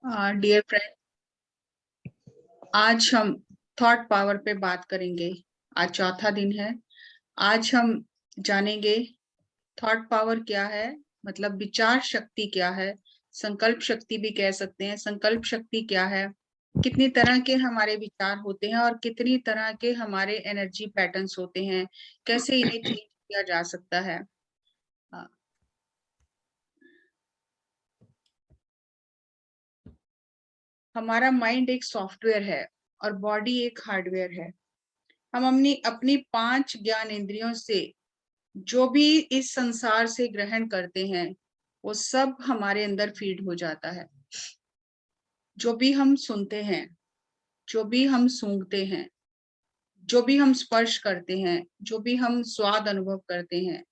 Dear friend, आज हम thought power पे बात करेंगे। आज चौथा दिन है। आज हम जानेंगे थॉट पावर क्या है, मतलब विचार शक्ति क्या है, संकल्प शक्ति भी कह सकते हैं। संकल्प शक्ति क्या है, कितनी तरह के हमारे विचार होते हैं और कितनी तरह के हमारे एनर्जी पैटर्न्स होते हैं, कैसे इन्हें चेंज किया जा सकता है। अ, हमारा माइंड एक सॉफ्टवेयर है और बॉडी एक हार्डवेयर है। हम अपनी अपनी 5 ज्ञान इंद्रियों से जो भी इस संसार से ग्रहण करते हैं वो सब हमारे अंदर फीड हो जाता है। जो भी हम सुनते हैं, जो भी हम सूंघते हैं, जो भी हम स्पर्श करते हैं, जो भी हम स्वाद अनुभव करते हैं,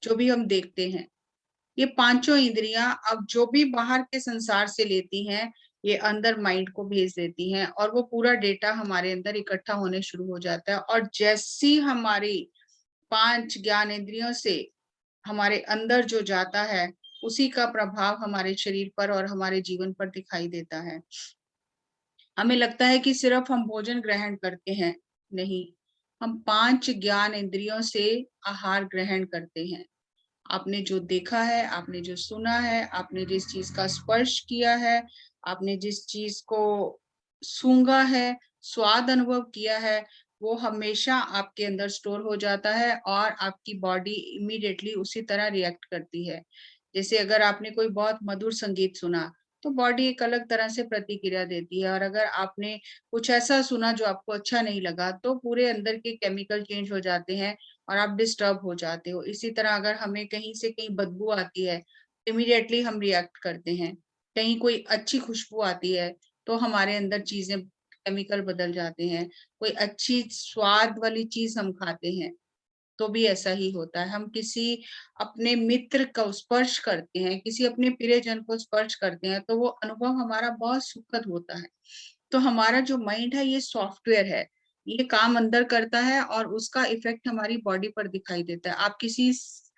जो भी हम देखते हैं, ये पांचों इंद्रियां अब जो भी बाहर के संसार से लेती हैं, ये अंदर माइंड को भेज देती हैं और वो पूरा डेटा हमारे अंदर इकट्ठा होने शुरू हो जाता है। और जैसी हमारी 5 ज्ञान इंद्रियों से हमारे अंदर जो जाता है, उसी का प्रभाव हमारे शरीर पर और हमारे जीवन पर दिखाई देता है। हमें लगता है कि सिर्फ हम भोजन ग्रहण करते हैं, नहीं, हम 5 ज्ञान इंद्रियों से आहार ग्रहण करते हैं। आपने जो देखा है, आपने जो सुना है, आपने जिस चीज का स्पर्श किया है, आपने जिस चीज को सूंघा है, स्वाद अनुभव किया है, वो हमेशा आपके अंदर स्टोर हो जाता है और आपकी बॉडी इमीडिएटली उसी तरह रिएक्ट करती है। जैसे अगर आपने कोई बहुत मधुर संगीत सुना तो बॉडी एक अलग तरह से प्रतिक्रिया देती है, और अगर आपने कुछ ऐसा सुना जो आपको अच्छा नहीं लगा तो पूरे अंदर के केमिकल चेंज हो जाते हैं और आप डिस्टर्ब हो जाते हो। इसी तरह अगर हमें कहीं से कहीं बदबू आती है, इमीडिएटली हम रिएक्ट करते हैं। कहीं कोई अच्छी खुशबू आती है तो हमारे अंदर चीजें, केमिकल बदल जाते हैं। कोई अच्छी स्वाद वाली चीज हम खाते हैं तो भी ऐसा ही होता है। हम किसी अपने मित्र को स्पर्श करते हैं, किसी अपने प्रियजन को स्पर्श करते हैं तो वो अनुभव हमारा बहुत सुखद होता है। तो हमारा जो माइंड है ये सॉफ्टवेयर है, ये काम अंदर करता है और उसका इफेक्ट हमारी बॉडी पर दिखाई देता है। आप किसी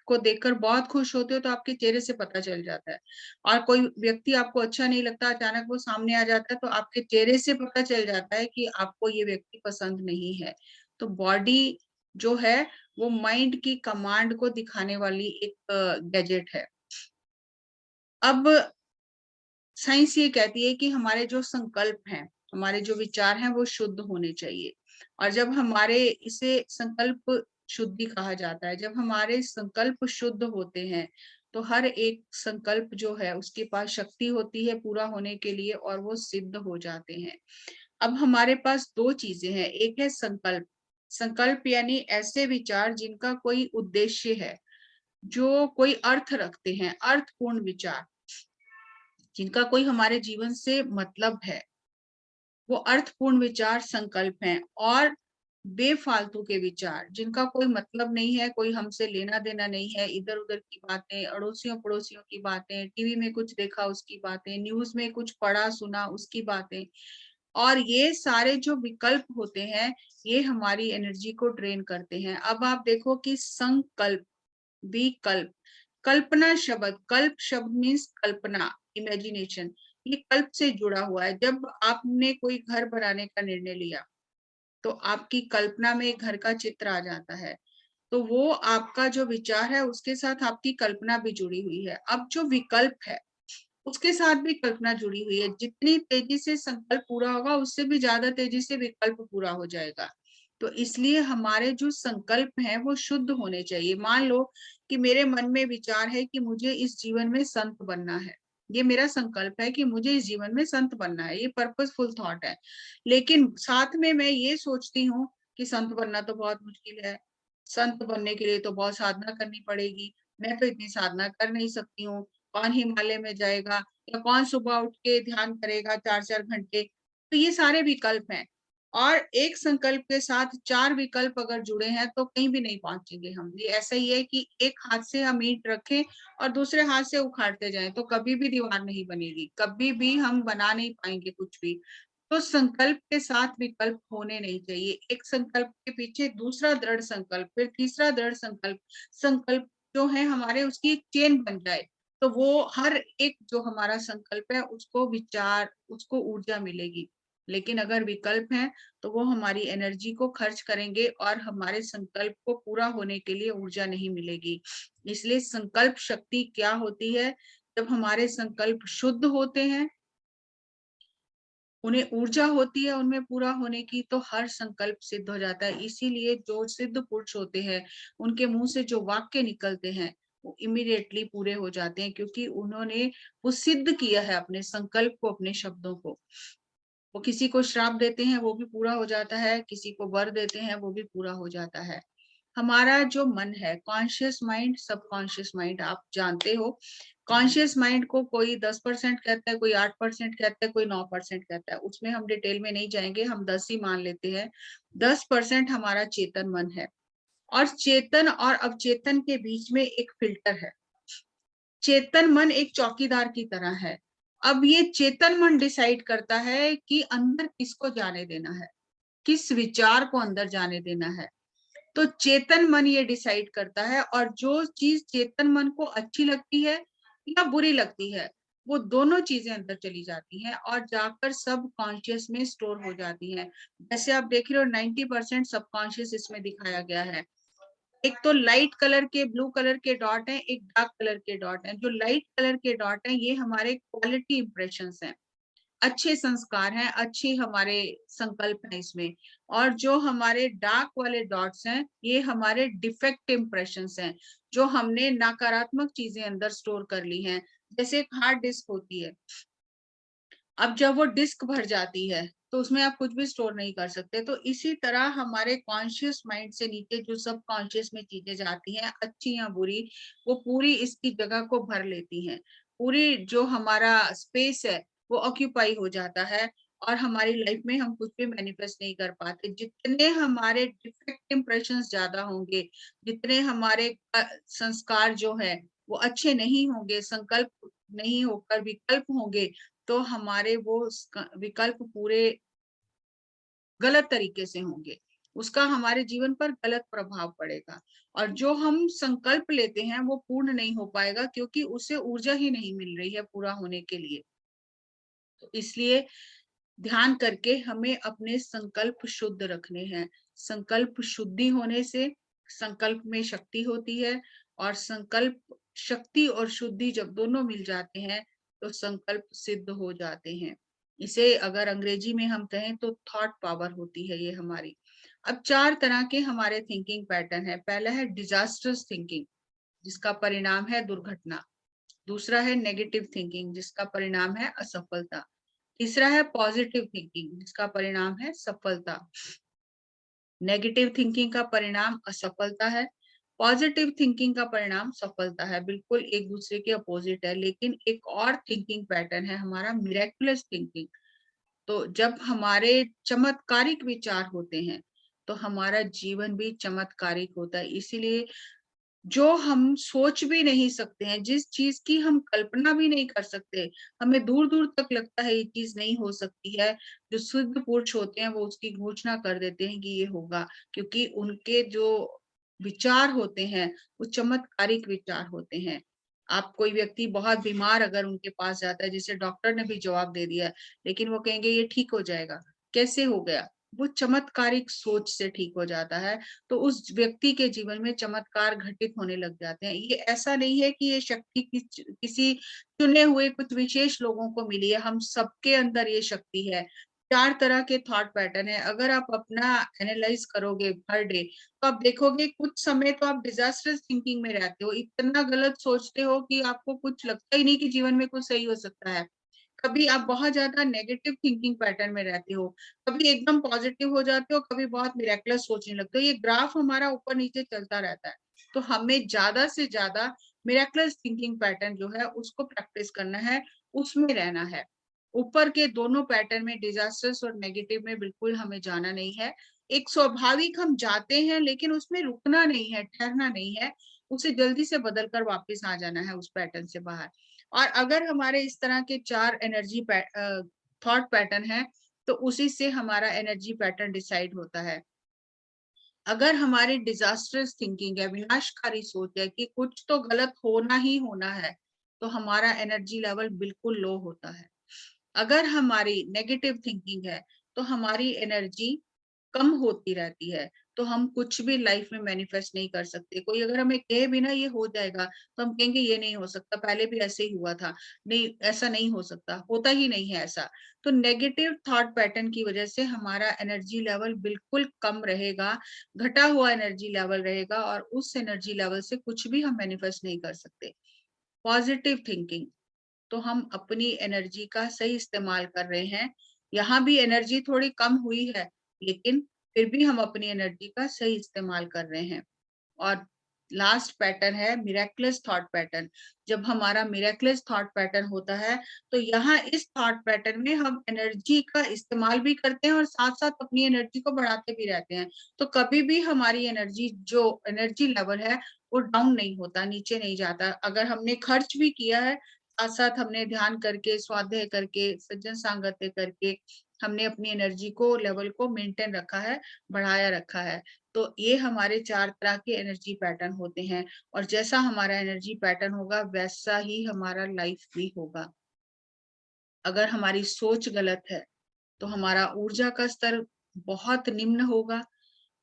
को देखकर बहुत खुश होते हो तो आपके चेहरे से पता चल जाता है, और कोई व्यक्ति आपको अच्छा नहीं लगता, अचानक वो सामने आ जाता है तो आपके चेहरे से पता चल जाता है कि आपको ये व्यक्ति पसंद नहीं है। तो बॉडी जो है वो माइंड की कमांड को दिखाने वाली एक गैजेट है। अब साइंस ये कहती है कि हमारे जो संकल्प हैं, हमारे जो विचार हैं वो शुद्ध होने चाहिए। और जब हमारे, इसे संकल्प शुद्धि कहा जाता है, जब हमारे संकल्प शुद्ध होते हैं तो हर एक संकल्प जो है उसके पास शक्ति होती है पूरा होने के लिए और वो सिद्ध हो जाते हैं। अब हमारे पास दो चीजें हैं, एक है संकल्प। संकल्प यानी ऐसे विचार जिनका कोई उद्देश्य है, जो कोई अर्थ रखते हैं, अर्थपूर्ण विचार, जिनका कोई हमारे जीवन से मतलब है, वो अर्थपूर्ण विचार संकल्प हैं। और बेफालतू के विचार जिनका कोई मतलब नहीं है, कोई हमसे लेना देना नहीं है, इधर उधर की बातें, अड़ोसियों पड़ोसियों की बातें, टीवी में कुछ देखा उसकी बातें, न्यूज में कुछ पढ़ा सुना उसकी बातें, और ये सारे जो विकल्प होते हैं ये हमारी एनर्जी को ड्रेन करते हैं। अब आप देखो कि संकल्प, विकल्प, कल्पना शब्द, कल्प शब्द मीन्स कल्पना, इमेजिनेशन, ये कल्प से जुड़ा हुआ है। जब आपने कोई घर बनाने का निर्णय लिया तो आपकी कल्पना में एक घर का चित्र आ जाता है, तो वो आपका जो विचार है उसके साथ आपकी कल्पना भी जुड़ी हुई है। अब जो विकल्प है उसके साथ भी कल्पना जुड़ी हुई है। जितनी तेजी से संकल्प पूरा होगा उससे भी ज्यादा तेजी से विकल्प पूरा हो जाएगा। तो इसलिए हमारे जो संकल्प हैं वो शुद्ध होने चाहिए। मान लो कि मेरे मन में विचार है कि मुझे इस जीवन में संत बनना है, ये मेरा संकल्प है कि मुझे इस जीवन में संत बनना है, ये पर्पसफुल थॉट है। लेकिन साथ में मैं ये सोचती हूँ कि संत बनना तो बहुत मुश्किल है, संत बनने के लिए तो बहुत साधना करनी पड़ेगी, मैं तो इतनी साधना कर नहीं सकती हूँ, कौन हिमालय में जाएगा या कौन सुबह उठ के ध्यान करेगा 4-4 घंटे। तो ये सारे विकल्प हैं, और एक संकल्प के साथ 4 विकल्प अगर जुड़े हैं तो कहीं भी नहीं पहुंचेंगे हम। ये ऐसा ही है कि एक हाथ से हम ईंट रखें और दूसरे हाथ से उखाड़ते जाएं तो कभी भी दीवार नहीं बनेगी, कभी भी हम बना नहीं पाएंगे कुछ भी। तो संकल्प के साथ विकल्प होने नहीं चाहिए। एक संकल्प के पीछे दूसरा दृढ़ संकल्प, फिर तीसरा दृढ़ संकल्प, संकल्प जो है हमारे उसकी एक चेन बन जाए, तो वो हर एक जो हमारा संकल्प है उसको विचार, उसको ऊर्जा मिलेगी। लेकिन अगर विकल्प है तो वो हमारी एनर्जी को खर्च करेंगे और हमारे संकल्प को पूरा होने के लिए ऊर्जा नहीं मिलेगी। इसलिए संकल्प शक्ति क्या होती है? जब हमारे संकल्प शुद्ध होते हैं, उन्हें ऊर्जा होती है उनमें पूरा होने की, तो हर संकल्प सिद्ध हो जाता है। इसीलिए जो सिद्ध पुरुष होते हैं, उनके मुंह से जो वाक्य निकलते हैं वो इमीडिएटली पूरे हो जाते हैं, क्योंकि उन्होंने वो सिद्ध किया है अपने संकल्प को, अपने शब्दों को। वो किसी को श्राप देते हैं वो भी पूरा हो जाता है, किसी को वर देते हैं वो भी पूरा हो जाता है। हमारा जो मन है, कॉन्शियस माइंड, सबकॉन्शियस माइंड, आप जानते हो कॉन्शियस माइंड को कोई 10% कहता है, कोई 8% कहता है, कोई 9% कहता है। उसमें हम डिटेल में नहीं जाएंगे, हम 10 ही मान लेते हैं। 10% हमारा चेतन मन है, और चेतन और अवचेतन के बीच में एक फिल्टर है। चेतन मन एक चौकीदार की तरह है। अब ये चेतन मन डिसाइड करता है कि अंदर किसको जाने देना है, किस विचार को अंदर जाने देना है। तो चेतन मन ये डिसाइड करता है, और जो चीज चेतन मन को अच्छी लगती है या बुरी लगती है, वो दोनों चीजें अंदर चली जाती हैं और जाकर सब कॉन्शियस में स्टोर हो जाती हैं। जैसे आप देख रहे हो 90% सबकॉन्शियस इसमें दिखाया गया है। एक तो लाइट कलर के, ब्लू कलर के डॉट हैं, एक डार्क कलर के डॉट हैं। जो लाइट कलर के डॉट हैं ये हमारे क्वालिटी इंप्रेशंस हैं, अच्छे संस्कार हैं, अच्छे हमारे संकल्प हैं इसमें। और जो हमारे डार्क वाले डॉट्स हैं ये हमारे डिफेक्ट इंप्रेशंस हैं, जो हमने नकारात्मक चीजें अंदर स्टोर कर ली हैं। जैसे एक हार्ड डिस्क होती है, अब जब वो डिस्क भर जाती है तो उसमें आप कुछ भी स्टोर नहीं कर सकते। तो इसी तरह हमारे कॉन्शियस माइंड से नीचे जो सब कॉन्शियस में चीजें जाती हैं, अच्छी या बुरी, वो पूरी इसकी जगह को भर लेती हैं। पूरी जो हमारा स्पेस है वो ऑक्यूपाई हो जाता है, और हमारी लाइफ में हम कुछ भी मैनिफेस्ट नहीं कर पाते। जितने हमारे डिफेक्ट इंप्रेशंस ज्यादा होंगे, जितने हमारे संस्कार जो है वो अच्छे नहीं होंगे, संकल्प नहीं होकर विकल्प होंगे, तो हमारे वो विकल्प पूरे गलत तरीके से होंगे, उसका हमारे जीवन पर गलत प्रभाव पड़ेगा। और जो हम संकल्प लेते हैं वो पूर्ण नहीं हो पाएगा, क्योंकि उसे ऊर्जा ही नहीं मिल रही है पूरा होने के लिए। तो इसलिए ध्यान करके हमें अपने संकल्प शुद्ध रखने हैं। संकल्प शुद्धि होने से संकल्प में शक्ति होती है, और संकल्प शक्ति और शुद्धि जब दोनों मिल जाते हैं तो संकल्प सिद्ध हो जाते हैं। इसे अगर अंग्रेजी में हम कहें तो थॉट पावर होती है ये हमारी। अब 4 तरह के हमारे थिंकिंग पैटर्न है। पहला है डिजास्टर्स थिंकिंग, जिसका परिणाम है दुर्घटना। दूसरा है नेगेटिव थिंकिंग, जिसका परिणाम है असफलता। तीसरा है पॉजिटिव थिंकिंग, जिसका परिणाम है सफलता। नेगेटिव थिंकिंग का परिणाम असफलता है, पॉजिटिव थिंकिंग का परिणाम सफलता है। बिल्कुल एक दूसरे के अपोजिट है। लेकिन एक और थिंकिंग पैटर्न है हमारा मिरेकुलस थिंकिंग। तो जब हमारे चमत्कारिक विचार होते हैं तो हमारा जीवन भी चमत्कारिक होता है। इसीलिए जो हम सोच भी नहीं सकते हैं, जिस चीज की हम कल्पना भी नहीं कर सकते, हमें दूर दूर तक लगता है ये चीज नहीं हो सकती है, जो सिद्ध पुरुष होते हैं वो उसकी घोषणा कर देते हैं कि ये होगा, क्योंकि उनके जो विचार होते हैं वो चमत्कारिक विचार होते हैं। आप कोई व्यक्ति बहुत बीमार अगर उनके पास जाता है, जिसे डॉक्टर ने भी जवाब दे दिया, लेकिन वो कहेंगे ये ठीक हो जाएगा। कैसे हो गया? वो चमत्कारिक सोच से ठीक हो जाता है। तो उस व्यक्ति के जीवन में चमत्कार घटित होने लग जाते हैं। ये ऐसा नहीं है कि ये शक्ति किसी चुने हुए कुछ विशेष लोगों को मिली है, हम सबके अंदर ये शक्ति है। 4 तरह के थॉट पैटर्न है। अगर आप अपना एनालाइज करोगे हर डे, तो आप देखोगे कुछ समय तो आप डिजास्टर्स थिंकिंग में रहते हो, इतना गलत सोचते हो कि आपको कुछ लगता ही नहीं कि जीवन में कुछ सही हो सकता है। कभी आप बहुत ज्यादा नेगेटिव थिंकिंग पैटर्न में रहते हो, कभी एकदम पॉजिटिव हो जाते हो, कभी बहुत मिरेकलस सोचने लगते हो। ये ग्राफ हमारा ऊपर नीचे चलता रहता है। तो हमें ज्यादा से ज्यादा मिरेकलस थिंकिंग पैटर्न जो है उसको प्रैक्टिस करना है, उसमें रहना है। ऊपर के दोनों पैटर्न में, डिजास्टर्स और नेगेटिव में, बिल्कुल हमें जाना नहीं है। एक स्वाभाविक हम जाते हैं, लेकिन उसमें रुकना नहीं है, ठहरना नहीं है, उसे जल्दी से बदल कर वापिस आ जाना है उस पैटर्न से बाहर। और अगर हमारे इस तरह के 4 एनर्जी थॉट पैटर्न है, तो उसी से हमारा एनर्जी पैटर्न डिसाइड होता है। अगर हमारी डिजास्टर्स थिंकिंग है, विनाशकारी सोच है कि कुछ तो गलत होना ही होना है, तो हमारा एनर्जी लेवल बिल्कुल लो होता है। अगर हमारी नेगेटिव थिंकिंग है, तो हमारी एनर्जी कम होती रहती है, तो हम कुछ भी लाइफ में मैनिफेस्ट नहीं कर सकते। कोई अगर हमें कहे भी ना ये हो जाएगा, तो हम कहेंगे ये नहीं हो सकता, पहले भी ऐसे ही हुआ था। नहीं, ऐसा नहीं हो सकता, होता ही नहीं है ऐसा। तो नेगेटिव थॉट पैटर्न की वजह से हमारा एनर्जी लेवल बिल्कुल कम रहेगा, घटा हुआ एनर्जी लेवल रहेगा और उस एनर्जी लेवल से कुछ भी हम मैनिफेस्ट नहीं कर सकते। पॉजिटिव थिंकिंग, तो हम अपनी एनर्जी का सही इस्तेमाल कर रहे हैं। यहाँ भी एनर्जी थोड़ी कम हुई है, लेकिन फिर भी हम अपनी एनर्जी का सही इस्तेमाल कर रहे हैं। और लास्ट पैटर्न है मिरेकलस थॉट पैटर्न। जब हमारा मिरेकलस थॉट पैटर्न होता है, तो यहाँ इस थॉट पैटर्न में हम एनर्जी का इस्तेमाल भी करते हैं और साथ-साथ अपनी एनर्जी को बढ़ाते भी रहते हैं। तो कभी भी हमारी एनर्जी जो एनर्जी लेवल है, वो डाउन नहीं होता, नीचे नहीं जाता। अगर हमने खर्च भी किया है, साथ-साथ हमने ध्यान करके, स्वाध्याय करके, सज्जन सांगत्य करके, हमने अपनी एनर्जी को लेवल को मेंटेन रखा है, बढ़ाया रखा है। तो ये हमारे 4 तरह के एनर्जी पैटर्न होते हैं और जैसा हमारा एनर्जी पैटर्न होगा, वैसा ही हमारा लाइफ भी होगा। अगर हमारी सोच गलत है, तो हमारा ऊर्जा का स्तर बहुत निम्न होगा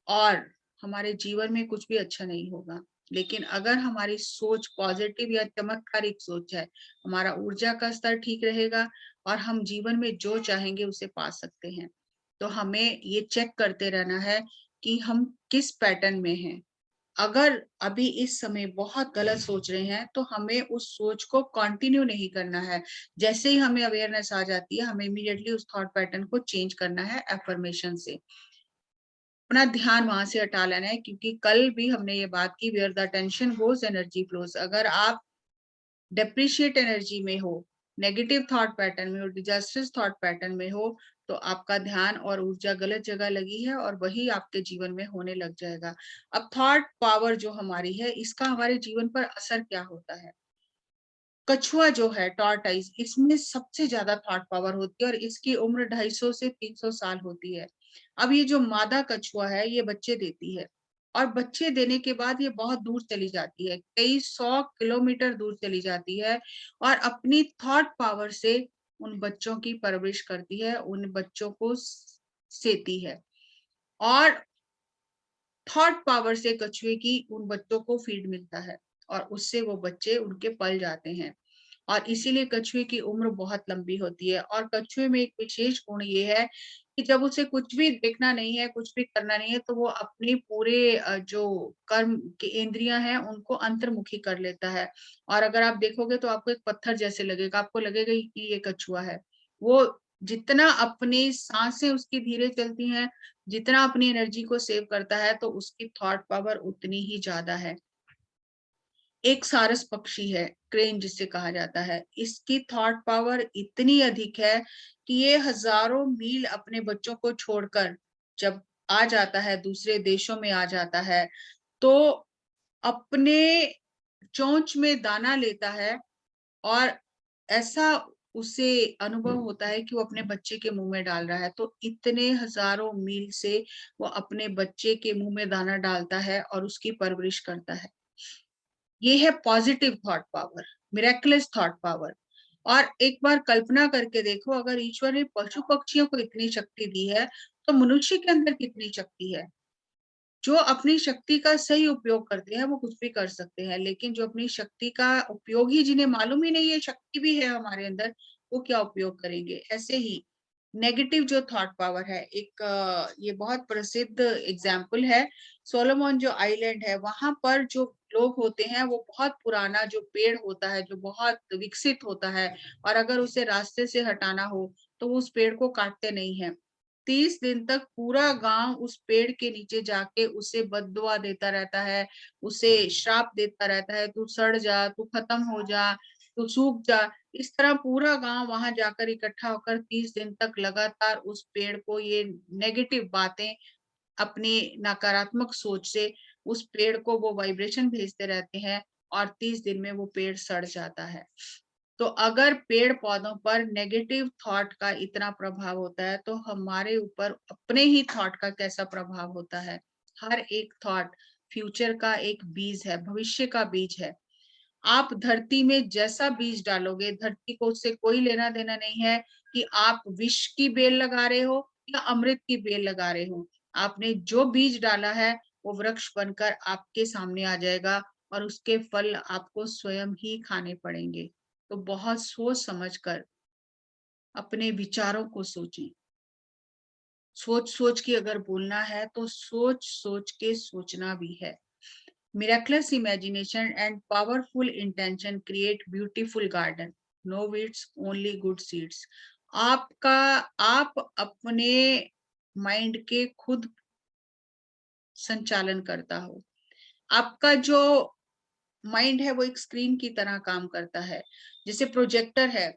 और हमारे जीवन में कुछ भी अच्छा नहीं होगा। लेकिन अगर हमारी सोच पॉजिटिव या चमत्कारिक सोच है, हमारा ऊर्जा का स्तर ठीक रहेगा और हम जीवन में जो चाहेंगे उसे पा सकते हैं। तो हमें ये चेक करते रहना है कि हम किस पैटर्न में हैं। अगर अभी इस समय बहुत गलत सोच रहे हैं, तो हमें उस सोच को कंटिन्यू नहीं करना है। जैसे ही हमें अवेयरनेस आ जाती है, हमें इमीडिएटली उस थॉट पैटर्न को चेंज करना है अफर्मेशन से। अपना ध्यान वहाँ से हटा लेना है क्योंकि कल भी हमने ये बात की where the tension goes energy flows. अगर आप डेप्रिशिएट एनर्जी में हो, नेगेटिव थॉट पैटर्न में हो, डिजास्टर्स थॉट पैटर्न में हो, तो आपका ध्यान और ऊर्जा गलत जगह लगी है और वही आपके जीवन में होने लग जाएगा। अब थॉट पावर जो हमारी है, इसका हमारे जीवन पर असर क्या होता है? कछुआ जो है टॉर्टोइस, इसमें सबसे ज्यादा थॉट पावर होती है और इसकी उम्र 250 से 300 साल होती है। अब ये जो मादा कछुआ है, ये बच्चे देती है और बच्चे देने के बाद ये बहुत दूर चली जाती है, कई 100 किलोमीटर दूर चली जाती है और अपनी थॉट पावर से उन बच्चों की परवरिश करती है, उन बच्चों को सेती है और थॉट पावर से कछुए की उन बच्चों को फीड मिलता है और उससे वो बच्चे उनके पल जाते हैं और इसीलिए कछुए की उम्र बहुत लंबी होती है और कछुए में एक विशेष गुण ये है कि जब उसे कुछ भी देखना नहीं है, कुछ भी करना नहीं है, तो वो अपने पूरे जो कर्म की इंद्रियां हैं उनको अंतर्मुखी कर लेता है और अगर आप देखोगे तो आपको एक पत्थर जैसे लगेगा, आपको लगेगा ही कि ये कछुआ है। वो जितना अपनी सांसें उसकी धीरे चलती हैं, जितना अपनी एनर्जी को सेव करता है, तो उसकी थॉट पावर उतनी ही ज्यादा है। एक सारस पक्षी है, क्रेन जिसे कहा जाता है, इसकी थॉट पावर इतनी अधिक है कि ये हजारों मील अपने बच्चों को छोड़कर जब आ जाता है, दूसरे देशों में आ जाता है, तो अपने चोंच में दाना लेता है और ऐसा उसे अनुभव होता है कि वो अपने बच्चे के मुंह में डाल रहा है। तो इतने हजारों मील से वो अपने बच्चे के मुंह में दाना डालता है और उसकी परवरिश करता है। ये है positive thought power, miracles thought power. और एक बार कल्पना करके देखो, अगर ईश्वर ने पशु पक्षियों को इतनी शक्ति दी है, तो मनुष्य के अंदर कितनी शक्ति है। जो अपनी शक्ति का सही उपयोग करते हैं, वो कुछ भी कर सकते हैं, लेकिन जो अपनी शक्ति का उपयोग ही जिन्हें मालूम ही नहीं है शक्ति भी है हमारे अंदर, वो क्या उपयोग करेंगे। ऐसे ही नेगेटिव जो थॉट पावर है, एक ये बहुत प्रसिद्ध एग्जाम्पल है, सोलोमन जो आइलैंड है, वहां पर जो लोग होते हैं, वो बहुत पुराना जो पेड़ होता है, जो बहुत विकसित होता है, और अगर उसे रास्ते से हटाना हो, तो वो उस पेड़ को काटते नहीं है। 30 दिन तक पूरा गांव उस पेड़ के नीचे जाके उसे बद्दुआ देता रहता है, उसे श्राप देता रहता है, तू सड़ जा, तू खत्म हो जा, तू सूख जा। इस तरह पूरा गांव वहां जाकर इकट्ठा होकर 30 दिन तक लगातार उस पेड़ को ये नेगेटिव बातें, अपनी नकारात्मक सोच से उस पेड़ को वो वाइब्रेशन भेजते रहते हैं और 30 दिन में वो पेड़ सड़ जाता है। तो अगर पेड़ पौधों पर नेगेटिव थॉट का इतना प्रभाव होता है, तो हमारे ऊपर अपने ही थॉट का कैसा प्रभाव होता है। हर एक थॉट फ्यूचर का एक बीज है, भविष्य का बीज है। आप धरती में जैसा बीज डालोगे, धरती को उससे कोई लेना देना नहीं है कि आप विष की बेल लगा रहे हो या अमृत की बेल लगा रहे हो। आपने जो बीज डाला है वो वृक्ष बनकर आपके सामने आ जाएगा और उसके फल आपको स्वयं ही खाने पड़ेंगे। तो बहुत सोच समझ कर अपने विचारों को सोचें। सोच-सोच के अगर बोलना है तो सोच-सोच के सोचना भी है। Miraculous imagination and powerful intention create beautiful garden. No weeds, only good seeds. आप अपने माइंड के खुद संचालन करता हो। आपका जो माइंड है वो एक स्क्रीन की तरह काम करता है। जैसे प्रोजेक्टर है,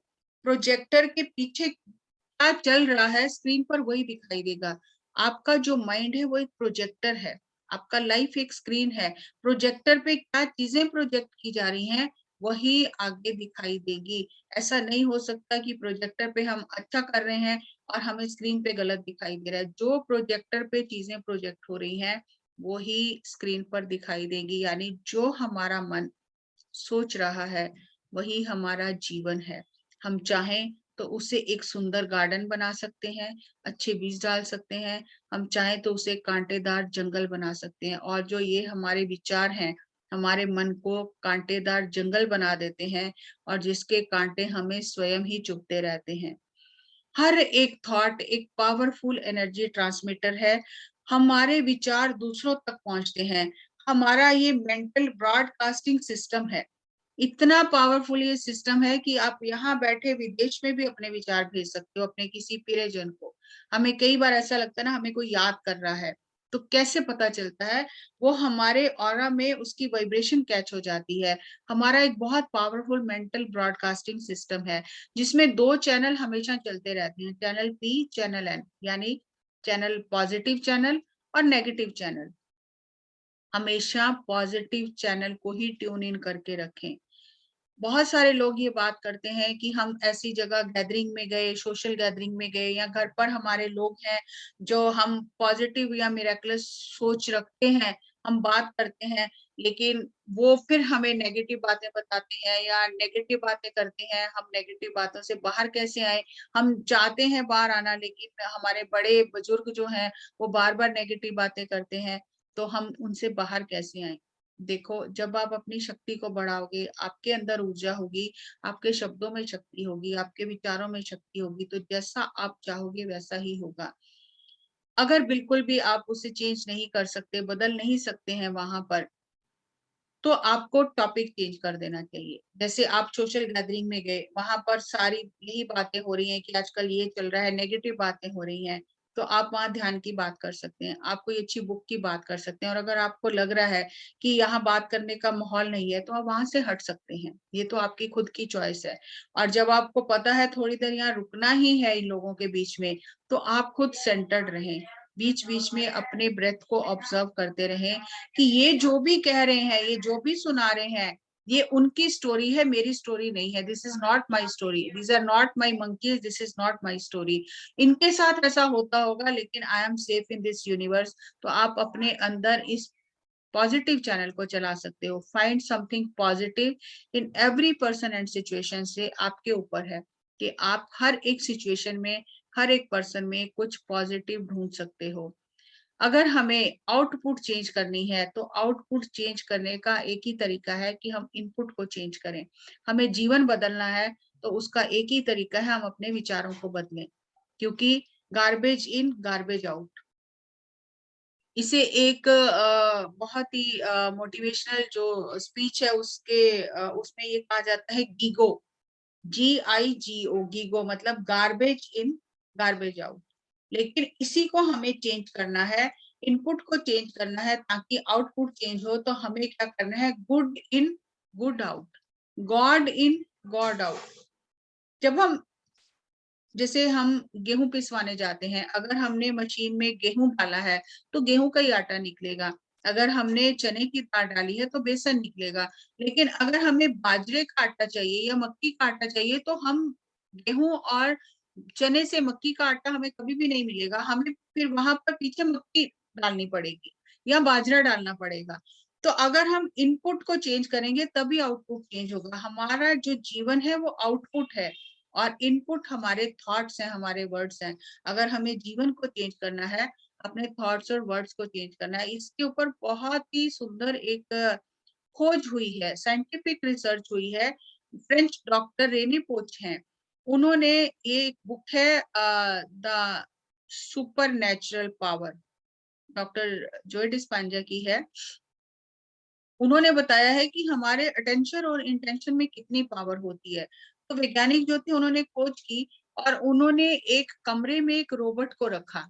प्रोजेक्टर के पीछे क्या चल रहा है स्क्रीन पर वही दिखाई देगा। आपका जो माइंड है वो एक प्रोजेक्टर है। आपका लाइफ एक स्क्रीन है। प्रोजेक्टर पे क्या चीजें प्रोजेक्ट की जा रही हैं वही आगे दिखाई देगी। ऐसा नहीं हो सकता कि प्रोजेक्टर पे हम अच्छा कर रहे हैं और हमें स्क्रीन पे गलत दिखाई दे रहा है। जो प्रोजेक्टर पे चीजें प्रोजेक्ट हो रही हैं वो ही स्क्रीन पर दिखाई देगी। यानी जो हमारा मन सोच रहा है वही हमारा जीवन है। हम चाहें तो उसे एक सुंदर गार्डन बना सकते हैं, अच्छे बीज डाल सकते हैं। हम चाहें तो उसे कांटेदार जंगल बना सकते हैं और जो ये हमारे विचार हैं, हमारे मन को कांटेदार जंगल बना देते हैं और जिसके कांटे हमें स्वयं ही चुभते रहते हैं। हर एक थॉट एक पावरफुल एनर्जी ट्रांसमीटर है। हमारे विचार दूसरों तक पहुंचते हैं। हमारा ये मेंटल ब्रॉडकास्टिंग सिस्टम है। इतना पावरफुल ये सिस्टम है कि आप यहाँ बैठे विदेश में भी अपने विचार भेज सकते हो अपने किसी प्रियजन को। हमें कई बार ऐसा लगता है ना हमें कोई याद कर रहा है, तो कैसे पता चलता है? वो हमारे ऑरा में उसकी वाइब्रेशन कैच हो जाती है। हमारा एक बहुत पावरफुल मेंटल ब्रॉडकास्टिंग सिस्टम है जिसमें 2 चैनल हमेशा चलते रहते हैं, चैनल पी, चैनल एन, यानी चैनल पॉजिटिव चैनल और नेगेटिव चैनल। हमेशा पॉजिटिव चैनल को ही ट्यून इन करके रखें। बहुत सारे लोग ये बात करते हैं कि हम ऐसी जगह गैदरिंग में गए, सोशल गैदरिंग में गए या घर पर हमारे लोग हैं जो हम पॉजिटिव या मिरेकलस सोच रखते हैं, हम बात करते हैं, लेकिन वो फिर हमें नेगेटिव बातें बताते हैं या नेगेटिव बातें करते हैं। हम नेगेटिव बातों से बाहर कैसे आएँ? हम चाहते हैं बाहर आना लेकिन हमारे बड़े बुजुर्ग जो हैं, वो बार-बार नेगेटिव बातें करते हैं, तो हम उनसे बाहर कैसे आएँ? देखो, जब आप अपनी शक्ति को बढ़ाओगे, आपके अंदर ऊर्जा होगी, आपके शब्दों में शक्ति होगी, आपके विचारों में शक्ति होगी, तो जैसा आप चाहोगे वैसा ही होगा। अगर बिल्कुल भी आप उसे चेंज नहीं कर सकते, बदल नहीं सकते हैं वहाँ पर, तो आपको टॉपिक चेंज कर देना चाहिए। जैसे आप सोशल गैदरिंग में गए, वहाँ पर सारी यही बातें हो रही हैं कि आजकल ये चल रहा है, नेगेटिव बातें हो रही हैं, तो आप वहाँ ध्यान की बात कर सकते हैं। आप कोई अच्छी बुक की बात कर सकते हैं और अगर आपको लग रहा है कि यहाँ बात करने का माहौल नहीं है, तो आप वहाँ से हट सकते हैं। ये तो आपकी खुद की चॉइस है और जब आपको पता है थोड़ी देर यहाँ रुकना ही है इन लोगों के बीच में, तो आप खुद सेंटर्ड रहें। बीच-बीच में अपने ब्रेथ को ऑब्जर्व करते रहें कि ये जो भी कह रहे हैं, ये जो भी सुना रहे हैं, ये उनकी स्टोरी है, मेरी स्टोरी नहीं है। This is not my story, these are not my monkeys, this is not my story. इनके साथ ऐसा होता होगा लेकिन I am safe in this universe. तो आप अपने अंदर इस पॉजिटिव चैनल को चला सकते हो। Find something positive in every person and situation से आपके ऊपर है कि आप हर एक सिचुएशन में, हर एक पर्सन में कुछ पॉजिटिव ढूँढ सकते हो। अगर हमें आउटपुट चेंज करनी है, तो आउटपुट चेंज करने का एक ही तरीका है कि हम इनपुट को चेंज करें। हमें जीवन बदलना है, तो उसका एक ही तरीका है हम अपने विचारों को बदलें। क्योंकि गार्बेज इन, गार्बेज आउट। इसे एक बहुत ही मोटिवेशनल जो स्पीच है उसके उसमें ये कहा जाता है गीगो, GIGO, गीगो मतलब गार्बेज इन, गार्बेज आउट। लेकिन इसी को हमें चेंज करना है, इनपुट को चेंज करना है ताकि आउटपुट चेंज हो तो हमें क्या करना है good in, good out, God in, God out. जब हम जैसे हम गेहूँ पिसवाने जाते हैं, अगर हमने मशीन में गेहूँ डाला है, तो गेहूँ का ही आटा निकलेगा। अगर हमने चने की दाल डाली है, तो बेसन निकलेगा। लेकिन अगर हमें बाजरे का आटा चाहिए या मक्की का आटा चाहिए, तो हम गेहूँ और चने से मक्की का आटा हमें कभी भी नहीं मिलेगा। हमें फिर वहाँ पर पीछे मक्की डालनी पड़ेगी या बाजरा डालना पड़ेगा। तो अगर हम इनपुट को चेंज करेंगे तभी आउटपुट चेंज होगा। हमारा जो जीवन है वो आउटपुट है और इनपुट हमारे थॉट्स हैं, हमारे वर्ड्स हैं। अगर हमें जीवन को चेंज करना है, अपने थॉट्स और वर्ड्स को चेंज करना है, इसके ऊपर बहुत ही सुंदर एक खोज हुई है, साइंटिफिक रिसर्च हुई है। फ्रेंच डॉक्टर रेने पोच हैं, उन्होंने ये एक बुक है the super natural power, doctor Joe Dispenza की है। उन्होंने बताया है कि हमारे अटेंशन और इंटेंशन में कितनी पावर होती है। तो वैज्ञानिक जो थे उन्होंने खोज की और उन्होंने एक कमरे में एक रोबोट को रखा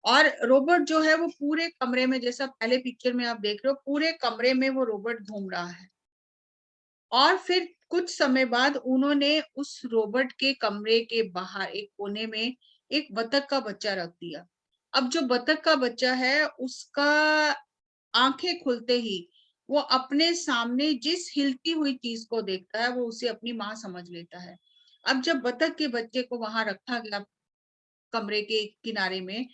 और रोबोट जो है वो पूरे कमरे में, जैसा पहले पिक्चर में आप देख रहे हो, पूरे कमरे में वो रोबोट घूम रहा है। और फिर कुछ समय बाद उन्होंने उस रोबोट के कमरे के बाहर एक कोने में एक बतख का बच्चा रख दिया। अब जो बतख का बच्चा है उसका आंखें खुलते ही वो अपने सामने जिस हिलती हुई चीज को देखता है वो उसे अपनी माँ समझ लेता है। अब जब बतख के बच्चे को वहां रखा गया कमरे के किनारे में,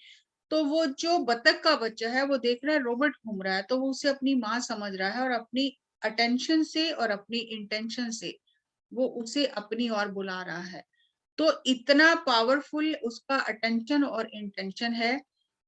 तो वो जो बतख का बच्चा है वो देख रहा है रोबोट घूम रहा है, तो वो उसे अपनी माँ समझ रहा है और अपनी अटेंशन से और अपनी इंटेंशन से वो उसे अपनी ओर बुला रहा है। तो इतना पावरफुल उसका अटेंशन और इंटेंशन है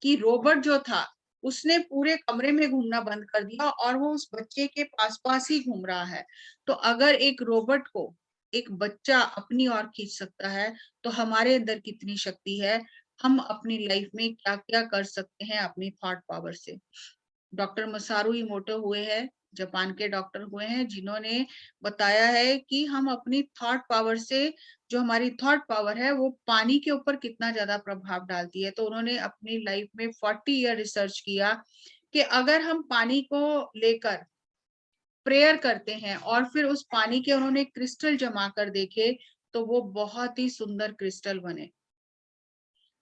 कि रोबोट जो था उसने पूरे कमरे में घूमना बंद कर दिया और वो उस बच्चे के पास पास ही घूम रहा है। तो अगर एक रोबोट को एक बच्चा अपनी ओर खींच सकता है, तो हमारे अंदर कितनी शक्ति है, हम अपनी लाइफ में क्या क्या कर सकते हैं अपनी थॉट पावर से। डॉक्टर मसारू इमोटो हुए हैं, जापान के डॉक्टर हुए हैं, जिन्होंने बताया है कि हम अपनी थॉट पावर से, जो हमारी थॉट पावर है वो पानी के ऊपर कितना ज्यादा प्रभाव डालती है। तो उन्होंने अपनी लाइफ में 40 ईयर रिसर्च किया कि अगर हम पानी को लेकर प्रेयर करते हैं और फिर उस पानी के उन्होंने क्रिस्टल जमा कर देखे, तो वो बहुत ही सुंदर क्रिस्टल बने।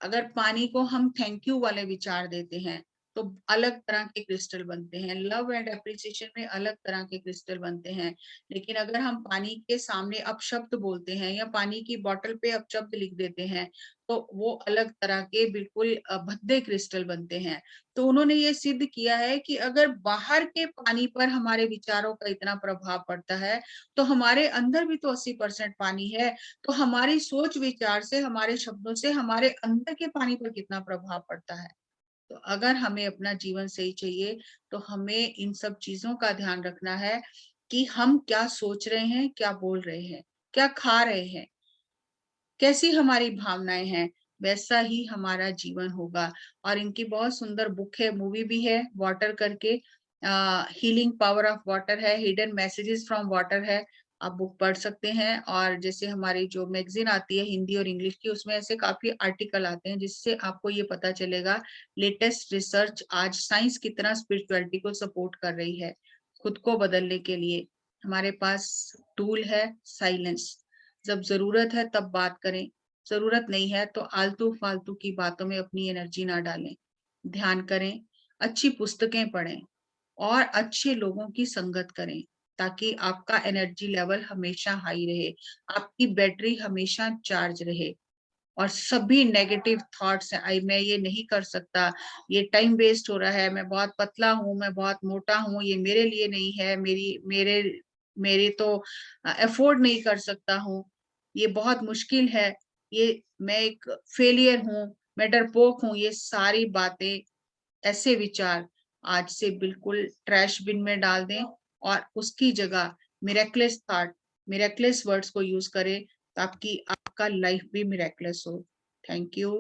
अगर पानी को हम थैंक यू वाले विचार देते हैं तो अलग तरह के क्रिस्टल बनते हैं। लव एंड एप्रिसिएशन में अलग तरह के क्रिस्टल बनते हैं। लेकिन अगर हम पानी के सामने अपशब्द बोलते हैं या पानी की बोतल पे अपशब्द लिख देते हैं, तो वो अलग तरह के बिल्कुल भद्दे क्रिस्टल बनते हैं। तो उन्होंने ये सिद्ध किया है कि अगर बाहर के पानी पर हमारे विचारों का इतना प्रभाव पड़ता है, तो हमारे अंदर भी तो 80% पानी है। तो हमारी सोच विचार से, हमारे शब्दों से हमारे अंदर के पानी पर कितना प्रभाव पड़ता है। तो अगर हमें अपना जीवन सही चाहिए तो हमें इन सब चीजों का ध्यान रखना है कि हम क्या सोच रहे हैं, क्या बोल रहे हैं, क्या खा रहे हैं, कैसी हमारी भावनाएं हैं, वैसा ही हमारा जीवन होगा। और इनकी बहुत सुंदर बुक है, मूवी भी है, वाटर करके, हीलिंग पावर ऑफ वाटर है, हिडन मैसेजेस फ्रॉम वाटर है। आप बुक पढ़ सकते हैं। और जैसे हमारी जो मैगजीन आती है हिंदी और इंग्लिश की, उसमें ऐसे काफी आर्टिकल आते हैं जिससे आपको ये पता चलेगा लेटेस्ट रिसर्च आज साइंस कितना स्पिरिचुअलिटी को सपोर्ट कर रही है। खुद को बदलने के लिए हमारे पास टूल है साइलेंस। जब जरूरत है तब बात करें, जरूरत नहीं है तो आलतू फालतू की बातों में अपनी एनर्जी ना डालें। ध्यान करें, अच्छी पुस्तकें पढ़ें और अच्छे लोगों की संगत करें, ताकि आपका एनर्जी लेवल हमेशा हाई रहे, आपकी बैटरी हमेशा चार्ज रहे। और सभी नेगेटिव थॉट्स है, आई मैं ये नहीं कर सकता, ये टाइम वेस्ट हो रहा है, मैं बहुत पतला हूँ, मैं बहुत मोटा हूँ, ये मेरे लिए नहीं है, मेरे मेरे तो अफोर्ड नहीं कर सकता हूँ, ये बहुत मुश्किल है, ये मैं एक फेलियर हूँ, मैं डरपोक हूँ, ये सारी बातें, ऐसे विचार आज से बिल्कुल ट्रैश बिन में डाल दें और उसकी जगह मिरेक्लेस थॉट, मिरेक्लेस वर्ड्स को यूज करें, ताकि आपका लाइफ भी मिरेक्लेस हो। Thank you,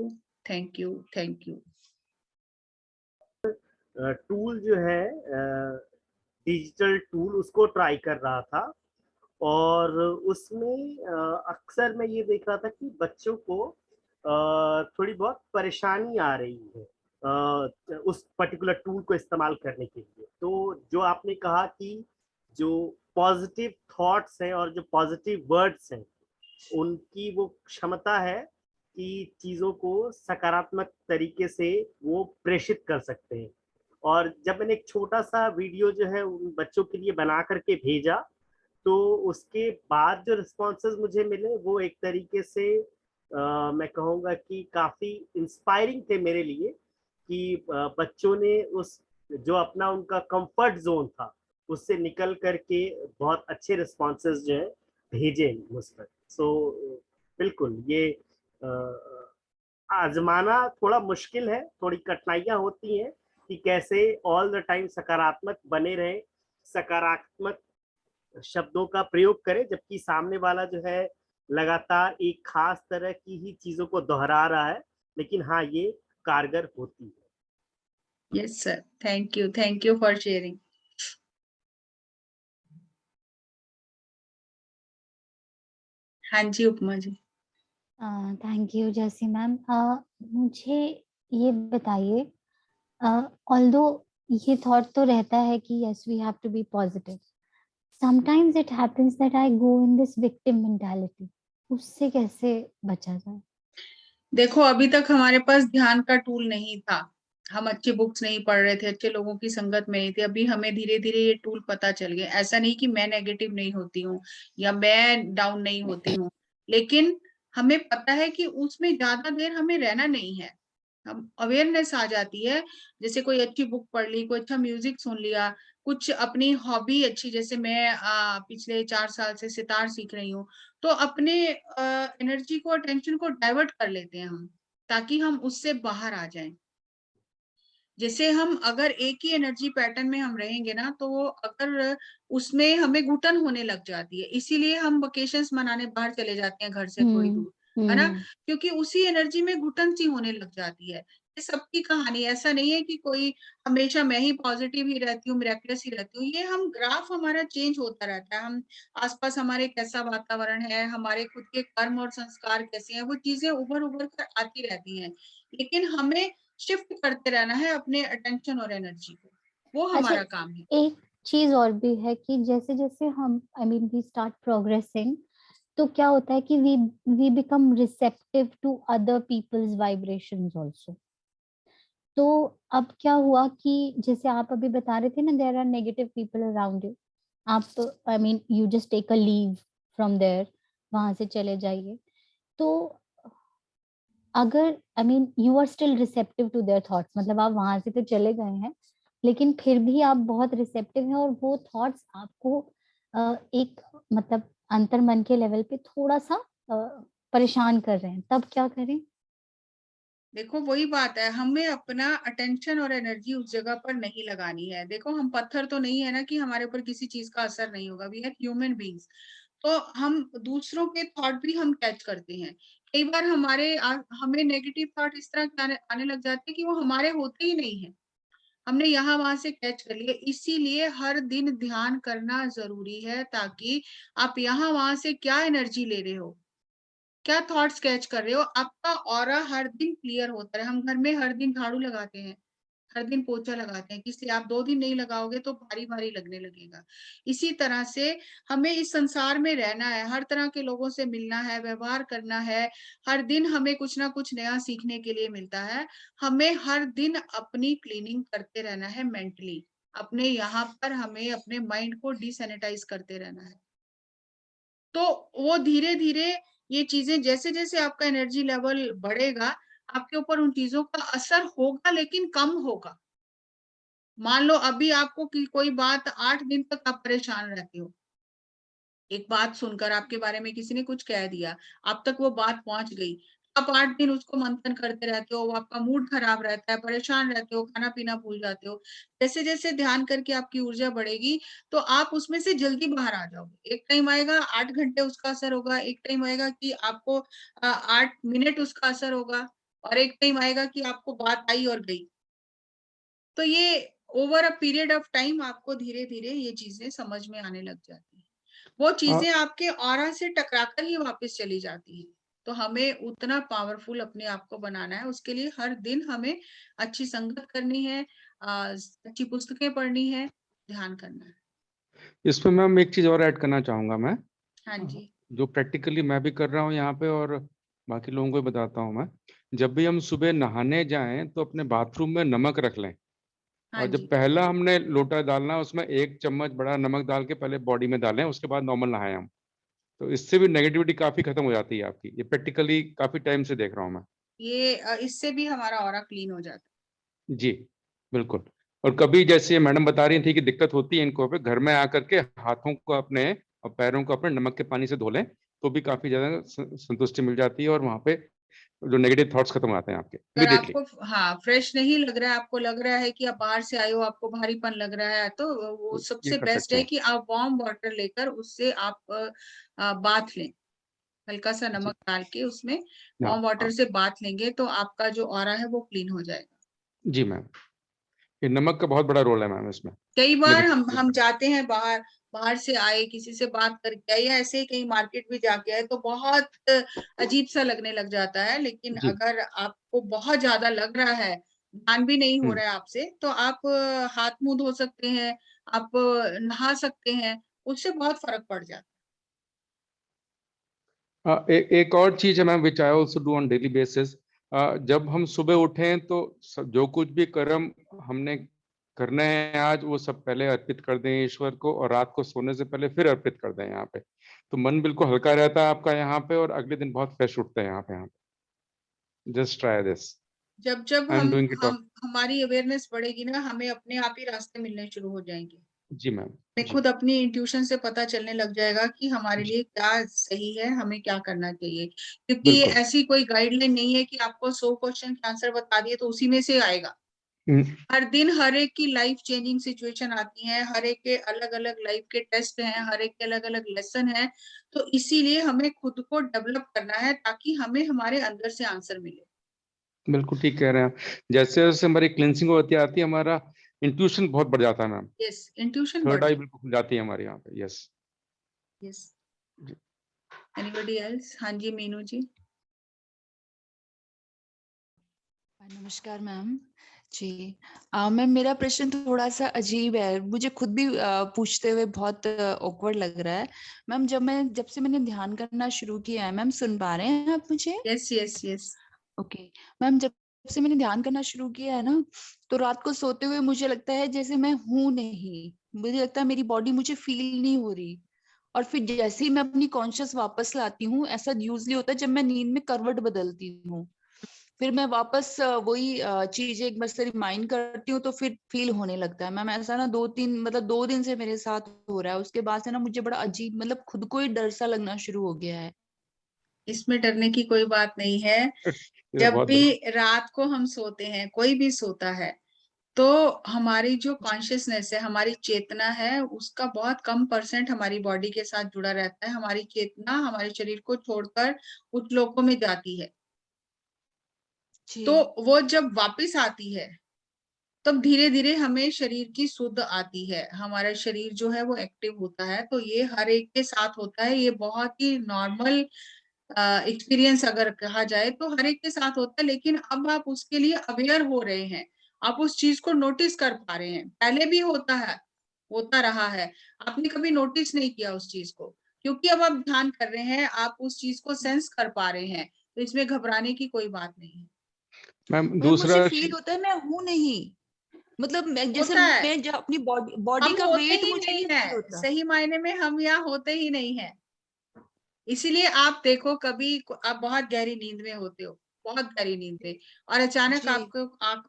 thank you, thank you. Tool जो है डिजिटल टूल, उसको ट्राई कर रहा था। और उसमें अक्सर मैं ये देख रहा था कि बच्चों को थोड़ी बहुत परेशानी आ रही है उस पर्टिकुलर टूल को इस्तेमाल करने के लिए। तो जो आपने कहा कि जो पॉजिटिव थॉट्स हैं और जो पॉजिटिव वर्ड्स हैं, उनकी वो क्षमता है कि चीज़ों को सकारात्मक तरीके से वो प्रेषित कर सकते हैं। और जब मैंने एक छोटा सा वीडियो जो है उन बच्चों के लिए बना करके भेजा, तो उसके बाद जो रिस्पॉन्सेज मुझे मिले वो एक तरीके से मैं कहूँगा कि काफ़ी इंस्पायरिंग थे मेरे लिए कि बच्चों ने उस जो अपना उनका कंफर्ट जोन था उससे निकल करके बहुत अच्छे रिस्पॉन्सेज जो है भेजे मुझ पर। सो बिल्कुल ये आजमाना थोड़ा मुश्किल है, थोड़ी कठिनाइयां होती हैं कि कैसे ऑल द टाइम सकारात्मक बने रहे, सकारात्मक शब्दों का प्रयोग करें जबकि सामने वाला जो है लगातार एक खास तरह की ही चीजों को दोहरा रहा है, लेकिन हाँ ये कारगर होती है। Yes, sir. Thank you. Thank you for sharing. हाँ जी, उपमा जी। थैंक यू जैसी मैम। मुझे ये बताइए, ऑल्दो ये थॉट तो रहता है कि yes we have to be positive, sometimes it happens that I go in this victim mentality, उससे कैसे बचा जाए? देखो, अभी तक हमारे पास ध्यान का टूल नहीं था, हम अच्छी बुक्स नहीं पढ़ रहे थे, अच्छे लोगों की संगत में नहीं थे। अभी हमें धीरे धीरे ये टूल पता चल गए। ऐसा नहीं कि मैं नेगेटिव नहीं होती हूँ या मैं डाउन नहीं होती हूँ, लेकिन हमें पता है कि उसमें ज्यादा देर हमें रहना नहीं है। हम अवेयरनेस आ जाती है, जैसे कोई अच्छी बुक पढ़ ली, कोई अच्छा म्यूजिक सुन लिया, कुछ अपनी हॉबी अच्छी, जैसे मैं पिछले 4 साल से सितार सीख रही हूँ, तो अपने एनर्जी को, अटेंशन को डाइवर्ट कर लेते हैं हम, ताकि हम उससे बाहर आ जाएं। जैसे हम अगर एक ही एनर्जी पैटर्न में हम रहेंगे ना, तो वो अगर उसमें हमें घुटन होने लग जाती है, इसीलिए हम वेकेशंस मनाने बाहर चले जाते हैं घर से थोड़ी दूर, है ना, क्योंकि उसी एनर्जी में घुटन सी होने लग जाती है। ये सबकी कहानी, ऐसा नहीं है कि कोई हमेशा मैं ही पॉजिटिव ही रहती हूँ, मिरेक्युलस ही रहती हूँ। ये हम ग्राफ हमारा चेंज होता रहता है, हम आसपास हमारे कैसा वातावरण है, हमारे खुद के कर्म और संस्कार कैसे हैं, वो चीजें उभर उभर कर आती रहती हैं, लेकिन हमें शिफ्ट करते रहना है अपने अटेंशन और एनर्जी को, वो अच्छा, हमारा काम है। एक चीज और भी है कि जैसे जैसे हम I mean we start progressing, तो क्या होता है कि we become receptive to other peoples vibrations also. तो अब क्या हुआ कि जैसे आप अभी बता रहे थे ना, there are negative people around you, आप I mean you just take a leave from there, वहां से चले जाइए। तो अगर I mean you are still receptive to their thoughts, मतलब आप वहां से तो चले गए हैं, लेकिन फिर भी आप बहुत रिसेप्टिव हैं और वो थॉट्स आपको एक मतलब अंतर मन के लेवल पे थोड़ा सा परेशान कर रहे हैं, तब क्या करें? देखो, वही बात है, हमें अपना अटेंशन और एनर्जी उस जगह पर नहीं लगानी है। देखो, हम पत्थर तो नहीं है ना कि हमारे ऊपर किसी चीज का असर नहीं होगा, वी आर ह्यूमन बींग्स। तो हम दूसरों के थॉट भी हम कैच करते हैं। कई बार हमें नेगेटिव थॉट इस तरह के आने लग जाते हैं कि वो हमारे होते ही नहीं है, हमने यहाँ वहां से कैच कर लिए। इसीलिए हर दिन ध्यान करना जरूरी है, ताकि आप यहाँ वहां से क्या एनर्जी ले रहे हो, क्या थॉट्स कैच कर रहे हो, आपका ऑरा हर दिन क्लियर होता है। हम घर में हर दिन झाड़ू लगाते हैं, हर दिन पोछा लगाते हैं, इसलिए आप 2 दिन नहीं लगाओगे तो भारी भारी लगने लगेगा। इसी तरह से हमें इस संसार में रहना है, हर तरह के लोगों से मिलना है, व्यवहार करना है। हर दिन हमें कुछ ना कुछ नया सीखने के लिए मिलता है। हमें हर दिन अपनी क्लीनिंग करते रहना है मेंटली, अपने यहाँ पर हमें अपने माइंड को डिसैनिटाइज करते रहना है। तो वो धीरे धीरे ये चीजें, जैसे जैसे आपका एनर्जी लेवल बढ़ेगा, आपके ऊपर उन चीजों का असर होगा, लेकिन कम होगा। मान लो अभी आपको कोई बात 8 दिन तक आप परेशान रहते हो, एक बात सुनकर आपके बारे में किसी ने कुछ कह दिया, आप तक वो बात पहुंच गई, आप 8 दिन उसको मंथन करते रहते हो, आपका मूड खराब रहता है, परेशान रहते हो, खाना पीना भूल जाते हो। जैसे जैसे ध्यान करके आपकी ऊर्जा बढ़ेगी, तो आप उसमें से जल्दी बाहर आ जाओगे। एक टाइम आएगा 8 घंटे उसका असर होगा, एक टाइम आएगा कि आपको 8 मिनट उसका असर होगा, और एक टाइम आएगा कि आपको बात आई और गई। तो ये over a period of time आपको धीरे धीरे ये चीजें समझ में आने लग जाती है। वो चीजें आपके ऑरा से टकराकर ही वापस चली जाती है। तो हमें उतना पावरफुल अपने आप को बनाना है, उसके लिए हर दिन हमें अच्छी संगत करनी है, अच्छी पुस्तकें पढ़नी है, ध्यान करना है। इसमें मैम एक चीज और ऐड करना चाहूंगा मैं, हाँ जी। जो प्रैक्टिकली मैं भी कर रहा हूँ यहाँ पे और बाकी लोगों को भी बताता हूँ मैं। जब भी हम सुबह नहाने जाएं तो अपने बाथरूम में नमक रख लें, हाँ और जब जी। पहला हमने लोटा डालना है उसमें 1 चम्मच बड़ा नमक डाल के पहले बॉडी में डालें, उसके बाद नॉर्मल नहाएं हम। तो इससे भी नेगेटिविटी काफी खत्म हो जाती है आपकी। ये प्रैक्टिकली काफी टाइम से देख रहा हूँ मैं। ये इससे भी हमारा ऑरा क्लीन हो जाता जी बिल्कुल। और कभी जैसे मैडम बता रही थी कि दिक्कत होती है इनको पे, घर में आकर के हाथों को अपने और पैरों को अपने नमक के पानी से धो लें तो भी काफी ज्यादा संतुष्टि मिल जाती है, और वहां पे जो नेगेटिव थॉट्स खत्म हो जाते हैं आपके अगर इमीडिएटली। आपको हाँ फ्रेश नहीं लग रहा है, आपको लग रहा है कि आप बाहर से आए हो, आपको भारीपन लग रहा है, तो वो तो ये सबसे कर बेस्ट सकते है हैं। कि आप वार्म वाटर लेकर उससे आप बाथ लें, हल्का सा जी नमक डाल के उसमें हाँ वार्म वाटर हाँ से बाथ लेंगे तो आपका जो ऑरा है वो क्लीन हो जाएगा। जी मैम, ये नमक का बहुत बड़ा रोल है मैम इसमें। कई बार नेगेटिव हम जाते हैं बाहर, बाहर से आए, किसी से बात करके आए या ऐसे ही कहीं मार्केट भी जाके आए तो बहुत अजीब सा लगने लग जाता है, लेकिन जी। अगर आपको बहुत ज्यादा लग रहा है, ध्यान भी नहीं हो रहा है आपसे, तो आप हाथ मुंह धो सकते हैं, आप नहा सकते हैं, उससे बहुत फर्क पड़ जाता एक और चीज है ma'am which I also do on daily basis. जब हम सुबह उठें तो जो कुछ भी कर्म हमने करना है आज वो सब पहले अर्पित कर दें ईश्वर को, और रात को सोने से पहले फिर अर्पित कर दें यहाँ पे, तो मन बिल्कुल हल्का रहता है आपका यहाँ पे, और अगले दिन बहुत फ्रेश उठता है यहाँ पे। जस्ट ट्राई दिस, है। जब जब आई एम डूइंग इट। हम हमारी अवेयरनेस बढ़ेगी ना, हमें अपने आप ही रास्ते मिलने शुरू हो जाएंगे, जी मैम। हमें जी खुद अपनी इंट्यूशन से पता चलने लग जाएगा कि हमारे जी लिए क्या सही है, हमें क्या करना चाहिए, क्योंकि ये बिल्कुल। ऐसी कोई गाइडलाइन नहीं है कि आपको 100 क्वेश्चन के आंसर बता दिए तो उसी में से आएगा। हम्म, हर दिन हर एक की लाइफ चेंजिंग सिचुएशन आती है, हर एक के अलग अलग लाइफ के टेस्ट हैं, हर एक के अलग अलग लेसन है, तो इसीलिए हमें खुद को डेवलप करना है ताकि हमें हमारे अंदर से आंसर मिले। बिल्कुल ठीक कह रहे हैं आप। जैसे जैसे हमारी क्लिनसिंग होती आती है, हमारा इंट्यूशन बहुत बढ़ जाता है मैम। यस, इंट्यूशन थर्ड बढ़ आई जाए। बिल्कुल खुल जाती है हमारे यहाँ पे। यस। Yes, anybody else? हाँ जी मीनू जी। नमस्कार मैम जी। मैम मेरा प्रश्न थोड़ा सा अजीब है, मुझे खुद भी पूछते हुए बहुत ऑकवर्ड लग रहा है। मैम जब से मैंने ध्यान करना शुरू किया है, मैम सुन पा रहे हैं आप मुझे? Yes yes yes. Okay ma'am, जब से मैंने ध्यान करना शुरू किया है ना, तो रात को सोते हुए मुझे लगता है जैसे मैं हूं नहीं, मुझे लगता है मेरी बॉडी मुझे फील नहीं हो रही, और फिर जैसे ही मैं अपनी कॉन्शियस वापस लाती हूँ, ऐसा यूजली होता है जब मैं नींद में करवट बदलती हूँ, फिर मैं वापस वही चीजें एक बार से रिमाइंड करती हूँ तो फिर फील होने लगता है। मैम ऐसा ना 2 दिन से मेरे साथ हो रहा है, उसके बाद से ना मुझे बड़ा अजीब, मतलब खुद को ही डर सा लगना शुरू हो गया है। इसमें डरने की कोई बात नहीं है। ये तो जब बहुत भी बड़ी। रात को हम सोते हैं, कोई भी सोता है, तो हमारी जो कॉन्शियसनेस है, हमारी चेतना है, उसका बहुत कम परसेंट हमारी बॉडी के साथ जुड़ा रहता है। हमारी चेतना हमारे शरीर को छोड़कर उच्च लोकों में जाती है, जी तो वो जब वापस आती है तब धीरे धीरे हमें शरीर की सुध आती है, हमारा शरीर जो है वो एक्टिव होता है। तो ये हर एक के साथ होता है, ये बहुत ही नॉर्मल एक्सपीरियंस अगर कहा जाए तो हर एक के साथ होता है, लेकिन अब आप उसके लिए अवेयर हो रहे हैं, आप उस चीज को नोटिस कर पा रहे हैं। पहले भी होता है, होता रहा है, आपने कभी नोटिस नहीं किया उस चीज को, क्योंकि अब आप ध्यान कर रहे हैं, आप उस चीज को सेंस कर पा रहे हैं, तो इसमें घबराने की कोई बात नहीं है। मैम मैम मुझे दूसरा फील होता है मैं हूं नहीं, मतलब जैसे होता है, मैं अपनी बॉडी हम का होते वेट ही मुझे नहीं नहीं है, फील होता। सही मायने में हम यहाँ होते ही नहीं है। इसीलिए आप देखो, कभी आप बहुत गहरी नींद में होते हो, बहुत गहरी नींद में, और अचानक जी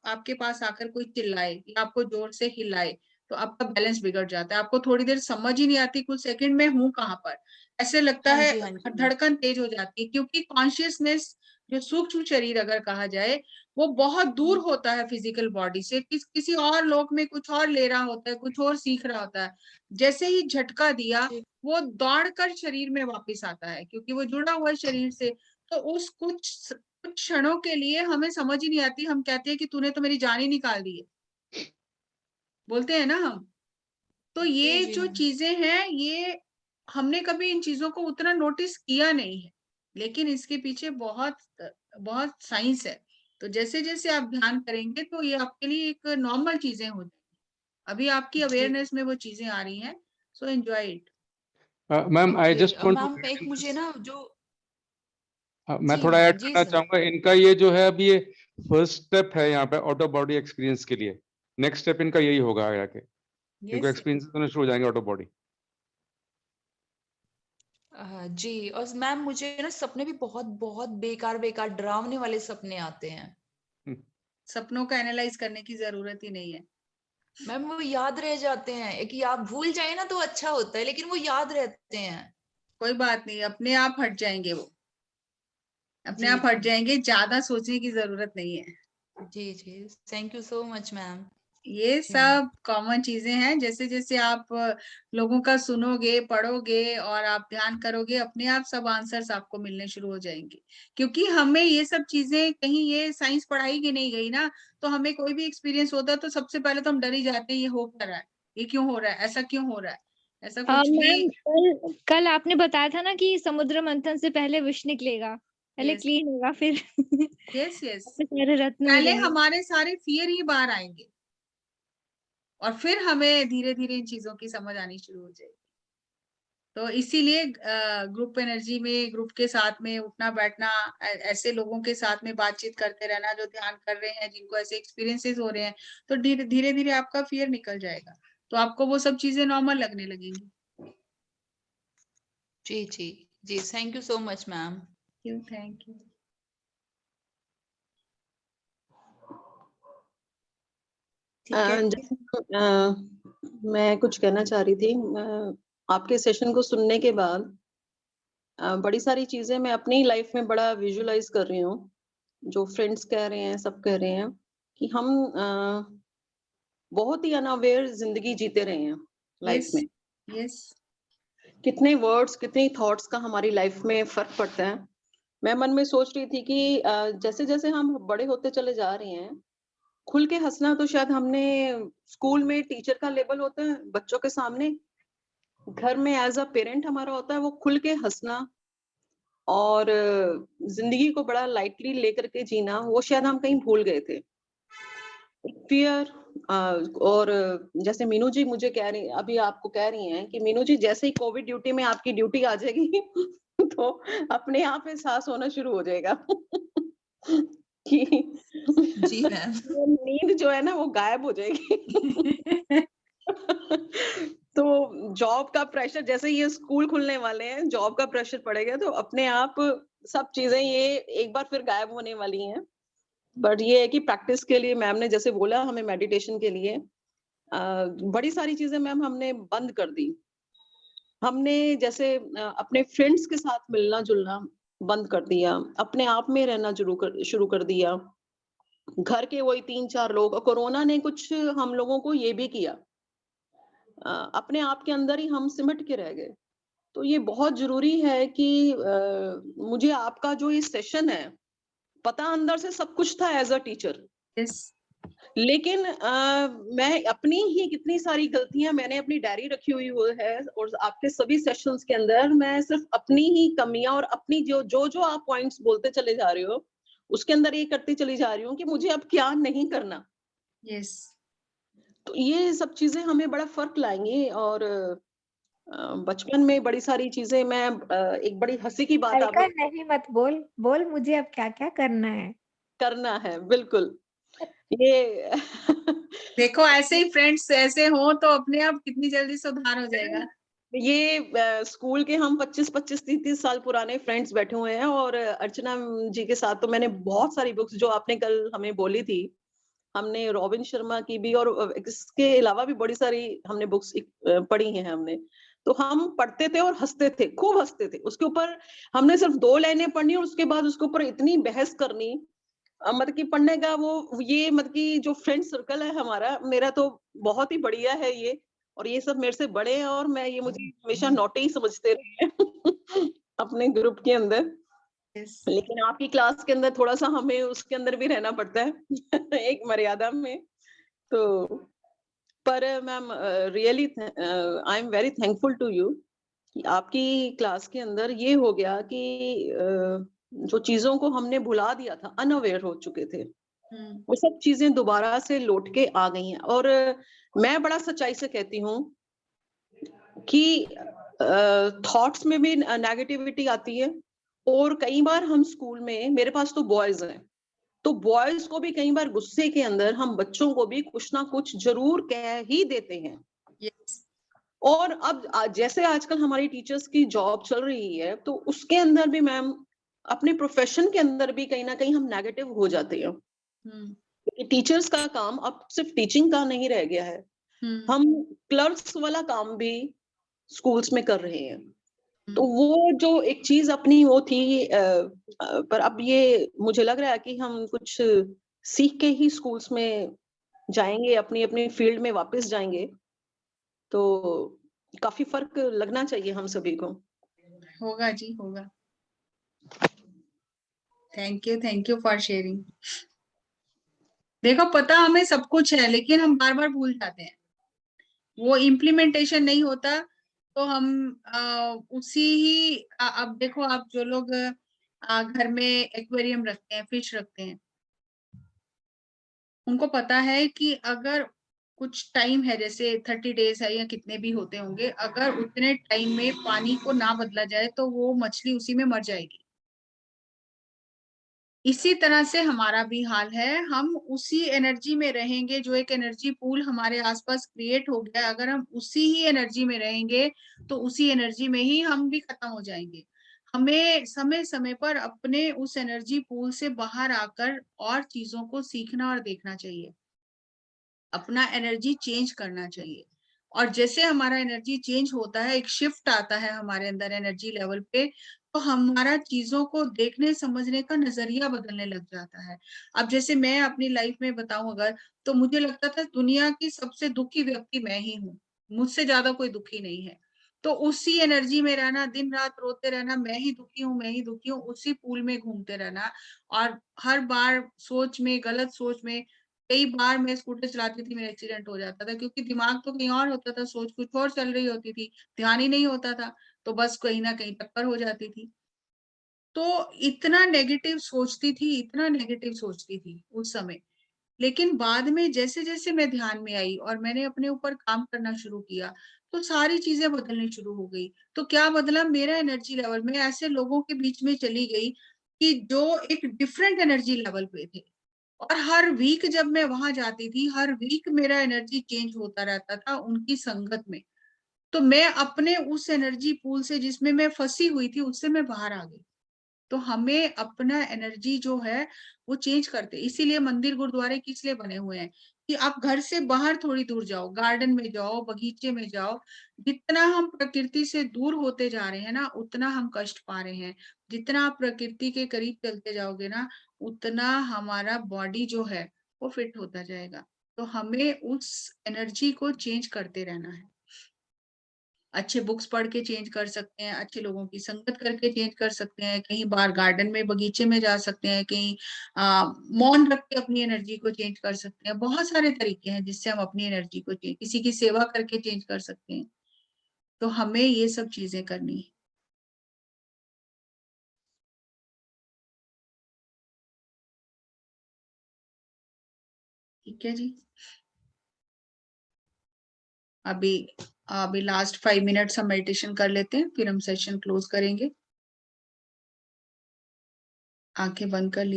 आपके पास आकर कोई चिल्लाए या आपको जोर से हिलाए, तो आपका बैलेंस बिगड़ जाता है, आपको थोड़ी देर समझ ही नहीं आती, कुछ सेकंड में हूँ कहाँ पर, ऐसे लगता हाँ है, जी हाँ जी मैम। धड़कन तेज हो जाती है, क्योंकि कॉन्शियसनेस जो सूक्ष्म शरीर अगर कहा जाए, वो बहुत दूर होता है फिजिकल बॉडी से, किसी और लोक में कुछ और ले रहा होता है, कुछ और सीख रहा होता है। जैसे ही झटका दिया, जी वो दौड़कर शरीर में वापस आता है, क्योंकि वो जुड़ा हुआ है शरीर से। तो उस कुछ कुछ क्षणों के लिए हमें समझ ही नहीं आती, हम कहते हैं कि तूने तो मेरी जान ही निकाल दी है, बोलते हैं ना हम। तो जी ये जी जो मैम। चीजें हैं, ये हमने कभी इन चीजों को उतना नोटिस किया नहीं है, लेकिन इसके पीछे बहुत बहुत साइंस है। तो जैसे जैसे आप ध्यान करेंगे तो ये आपके लिए एक नॉर्मल चीजें हो जाएंगी। अभी आपकी जी अवेयरनेस में वो चीजें आ रही हैं, so enjoy it. Ma'am I okay just want to ma'am, add एक इन मुझे दिस। ना जो मैं जी थोड़ा ऐड जी करना सर। चाहूंगा, इनका ये जो है अभी ये फर्स्ट स्टेप है यहाँ पे आउट ऑफ बॉडी एक्सपीरियंस के लिए। नेक्स्ट स्टेप इनका यही होगा आगे जाके, इनको यस, एक्सपीरियंस होने शुरू हो जाएंगे आउट ऑफ बॉडी। जी, और मैम मुझे ना सपने भी बहुत बहुत बेकार बेकार डरावने वाले सपने आते हैं। सपनों का एनालाइज करने की जरूरत ही नहीं है। मैम वो याद रह जाते हैं, कि आप भूल जाए ना तो अच्छा होता है, लेकिन वो याद रहते हैं। कोई बात नहीं, अपने आप हट जाएंगे वो, अपने जी आप हट जाएंगे, ज्यादा सोचने की जरूरत नहीं है। जी जी, thank you so much ma'am. ये सब कॉमन चीजें हैं, जैसे जैसे आप लोगों का सुनोगे, पढ़ोगे और आप ध्यान करोगे, अपने आप सब आंसर्स आपको मिलने शुरू हो जाएंगे। क्योंकि हमें ये सब चीजें, कहीं ये साइंस पढ़ाई की नहीं गई ना, तो हमें कोई भी एक्सपीरियंस होता है तो सबसे पहले तो हम डर ही जाते हैं, ये हो क्या रहा है, ये क्यों हो रहा है, ऐसा क्यों हो रहा है, ऐसा कुछ भी। मैम कल आपने बताया था ना कि समुद्र मंथन से पहले विष निकलेगा, पहले यस क्लीन होगा, फिर यस यस, सारे रत्न पहले मिलेंगे। हमारे सारे फियर ही बाहर आएंगे और फिर हमें धीरे धीरे इन चीजों की समझ आनी शुरू हो जाएगी। तो इसीलिए ग्रुप एनर्जी में, ग्रुप के साथ में उठना बैठना, ऐसे लोगों के साथ में बातचीत करते रहना जो ध्यान कर रहे हैं, जिनको ऐसे एक्सपीरियंसेस हो रहे हैं, तो धीरे धीरे धीरे आपका फियर निकल जाएगा, तो आपको वो सब चीजें नॉर्मल लगने लगेंगी। जी जी जी, thank you so much ma'am. Thank you. ठीक है। मैं कुछ कहना चाह रही थी। आपके सेशन को सुनने के बाद बड़ी सारी चीजें मैं अपनी लाइफ में बड़ा विजुअलाइज कर रही हूँ। जो फ्रेंड्स कह रहे हैं, सब कह रहे हैं कि हम बहुत ही अनअवेयर जिंदगी जीते रहे हैं लाइफ यस में। यस कितने वर्ड्स, कितने थॉट्स का हमारी लाइफ में फर्क पड़ता है। मैं मन में सोच रही थी कि जैसे जैसे हम बड़े होते चले जा रहे हैं, खुल के हंसना तो शायद हमने स्कूल में टीचर का लेवल होता है बच्चों के सामने, घर में एज अ पेरेंट हमारा होता है वो खुल के हंसना और जिंदगी को बड़ा लाइटली लेकर के जीना, वो शायद हम कहीं भूल गए थे। फियर और जैसे मीनू जी मुझे कह रही, अभी आपको कह रही हैं कि मीनू जी जैसे ही कोविड ड्यूटी में आपकी ड्यूटी आ जाएगी तो अपने आप एहसास होना शुरू हो जाएगा कि जी मैम। वो नींद जो है ना वो गायब हो जाएगी। तो जॉब का प्रेशर, जैसे ये स्कूल खुलने वाले हैं, जॉब का प्रेशर पड़ेगा तो अपने आप सब चीजें ये एक बार फिर गायब होने वाली हैं। बट ये है कि प्रैक्टिस के लिए मैम ने जैसे बोला हमें मेडिटेशन के लिए बड़ी सारी चीजें मैम हमने बंद कर दी। हमने जैसे अपने फ्रेंड्स के साथ मिलना जुलना बंद कर दिया, अपने आप में रहना शुरू कर दिया। घर के वही 3-4 लोग, कोरोना ने कुछ हम लोगों को ये भी किया, अपने आप के अंदर ही हम सिमट के रह गए। तो ये बहुत ज़रूरी है कि मुझे आपका जो ये सेशन है, पता अंदर से सब कुछ था एज़ अ टीचर, यस लेकिन मैं अपनी ही कितनी सारी गलतियाँ, मैंने अपनी डायरी रखी हुई वो है और आपके सभी सेशंस के अंदर मैं सिर्फ़ अपनी ही कमियाँ और अपनी जो आप पॉइंट्स बोलते चले जा रहे हो, उसके अंदर ये करती चली जा रही हूँ कि मुझे अब क्या नहीं करना। यस तो ये सब चीज़ें हमें बड़ा फ़र्क लाएँगी और बचपन में बड़ी सारी चीज़ें मैं एक बड़ी हँसी की बात अलका आपने नहीं मत बोल, बोल मुझे अब क्या-क्या करना है। करना है, बिल्कुल। ये देखो, ऐसे ही फ्रेंड्स ऐसे हो तो अपने आप कितनी जल्दी सुधार हो जाएगा। ये स्कूल के हम 25-25, 30-30 साल पुराने फ्रेंड्स बैठे हुए हैं और अर्चना जी के साथ तो मैंने बहुत सारी बुक्स जो आपने कल हमें बोली थी, हमने रॉबिन शर्मा की भी और इसके अलावा भी बड़ी सारी हमने बुक्स पढ़ी हैं हमने। तो हम पढ़ते थे और हँसते थे, खूब हँसते थे। उसके ऊपर हमने सिर्फ 2 लाइनें पढ़नी और उसके बाद उसके ऊपर इतनी बहस करनी, मतलब कि पढ़ने का वो ये मतलब कि जो फ्रेंड सर्कल है हमारा, मेरा तो बहुत ही बढ़िया है ये और ये सब मेरे से बड़े हैं और मैं ये मुझे हमेशा नॉटी ही समझते रहे हैं अपने ग्रुप के अंदर। यस लेकिन आपकी क्लास के अंदर थोड़ा-सा हमें उसके अंदर भी रहना पड़ता है एक मर्यादा में। तो पर ma'am really I am very thankful to you कि आपकी क्लास के अंदर ये हो गया कि जो चीज़ों को हमने भुला दिया था, अनअवेयर हो चुके थे, वो सब चीज़ें दोबारा से लौट के आ गई हैं और मैं बड़ा सच्चाई से कहती हूँ कि थॉट्स में भी नेगेटिविटी आती है और कई बार हम स्कूल में, मेरे पास तो बॉयज़ हैं, तो बॉयज़ को भी कई बार गुस्से के अंदर हम बच्चों को भी कुछ ना कुछ ज़रूर कह ही देते हैं। यस और अब जैसे आजकल हमारी टीचर्स की जॉब चल रही है, तो उसके अंदर भी मैम अपने प्रोफ़ेशन के अंदर भी कहीं न कहीं हम नेगेटिव हो जाते हैं। टीचर्स का काम अब सिर्फ टीचिंग का नहीं रह गया है, हम क्लर्क्स वाला काम भी स्कूल्स में कर रहे हैं। तो वो जो एक चीज अपनी वो थी, पर अब ये मुझे लग रहा है कि हम कुछ सीख के ही स्कूल्स में जाएंगे, अपनी अपनी फील्ड में वापस जाएंगे, तो काफी फर्क लगना चाहिए हम सभी को। होगा जी, होगा। Thank you for sharing. देखो, पता हमें सब कुछ है, लेकिन हम बार बार भूल जाते हैं, वो इम्प्लीमेंटेशन नहीं होता, तो हम उसी ही अब देखो, आप जो लोग घर में एक्वेरियम रखते हैं, फिश रखते हैं, उनको पता है कि अगर कुछ टाइम है, जैसे 30 डेज है या कितने भी होते होंगे, अगर उतने टाइम में पानी को ना बदला जाए तो वो मछली उसी में मर जाएगी। इसी तरह से हमारा भी हाल है, हम उसी एनर्जी में रहेंगे, जो एक एनर्जी पूल हमारे आसपास क्रिएट हो गया, अगर हम उसी ही एनर्जी में रहेंगे तो उसी एनर्जी में ही हम भी खत्म हो जाएंगे। हमें समय समय पर अपने उस एनर्जी पूल से बाहर आकर और चीजों को सीखना और देखना चाहिए, अपना एनर्जी चेंज करना चाहिए। और जैसे हमारा एनर्जी चेंज होता है, एक शिफ्ट आता है हमारे अंदर एनर्जी लेवल पे, तो हमारा चीजों को देखने समझने का नजरिया बदलने लग जाता है। अब जैसे मैं अपनी लाइफ में बताऊं अगर, तो मुझे लगता था दुनिया की सबसे दुखी व्यक्ति मैं ही हूँ, मुझसे ज्यादा कोई दुखी नहीं है। तो उसी एनर्जी में रहना, दिन रात रोते रहना, मैं ही दुखी हूँ, मैं ही दुखी हूँ, उसी पूल में घूमते रहना। और हर बार सोच में, गलत सोच में, कई बार मैं स्कूटर चलाती थी, मेरा एक्सीडेंट हो जाता था, क्योंकि दिमाग तो कहीं और होता था, सोच कुछ और चल रही होती थी, ध्यान ही नहीं होता था, तो बस कहीं ना कहीं टक्कर हो जाती थी। तो इतना नेगेटिव सोचती थी, इतना नेगेटिव सोचती थी उस समय। लेकिन बाद में जैसे जैसे मैं ध्यान में आई और मैंने अपने ऊपर काम करना शुरू किया, तो सारी चीजें बदलनी शुरू हो गई। तो क्या बदला, मेरा एनर्जी लेवल, में ऐसे लोगों के बीच में चली गई कि जो एक डिफरेंट एनर्जी लेवल पे थे, और हर वीक जब मैं वहां जाती थी, हर वीक मेरा एनर्जी चेंज होता रहता था उनकी संगत में। तो मैं अपने उस एनर्जी पूल से, जिसमें मैं फंसी हुई थी, उससे मैं बाहर आ गई। तो हमें अपना एनर्जी जो है वो चेंज करते, इसीलिए मंदिर गुरुद्वारे किस लिए बने हुए हैं, कि आप घर से बाहर थोड़ी दूर जाओ, गार्डन में जाओ, बगीचे में जाओ। जितना हम प्रकृति से दूर होते जा रहे हैं ना, उतना हम कष्ट पा रहे हैं। जितना आप प्रकृति के करीब चलते जाओगे ना, उतना हमारा बॉडी जो है वो फिट होता जाएगा। तो हमें उस एनर्जी को चेंज करते रहना है। अच्छे बुक्स पढ़ के चेंज कर सकते हैं, अच्छे लोगों की संगत करके चेंज कर सकते हैं, कहीं बाहर गार्डन में, बगीचे में जा सकते हैं, कहीं मौन रख के अपनी एनर्जी को चेंज कर सकते हैं। बहुत सारे तरीके हैं जिससे हम अपनी एनर्जी को चेंज, किसी की सेवा करके चेंज कर सकते हैं। तो हमें ये सब चीजें करनी है। ठीक है जी। अभी अभी लास्ट 5 मिनट्स हम मेडिटेशन कर लेते हैं, फिर हम सेशन क्लोज करेंगे। आंखें बंद कर लीजिए।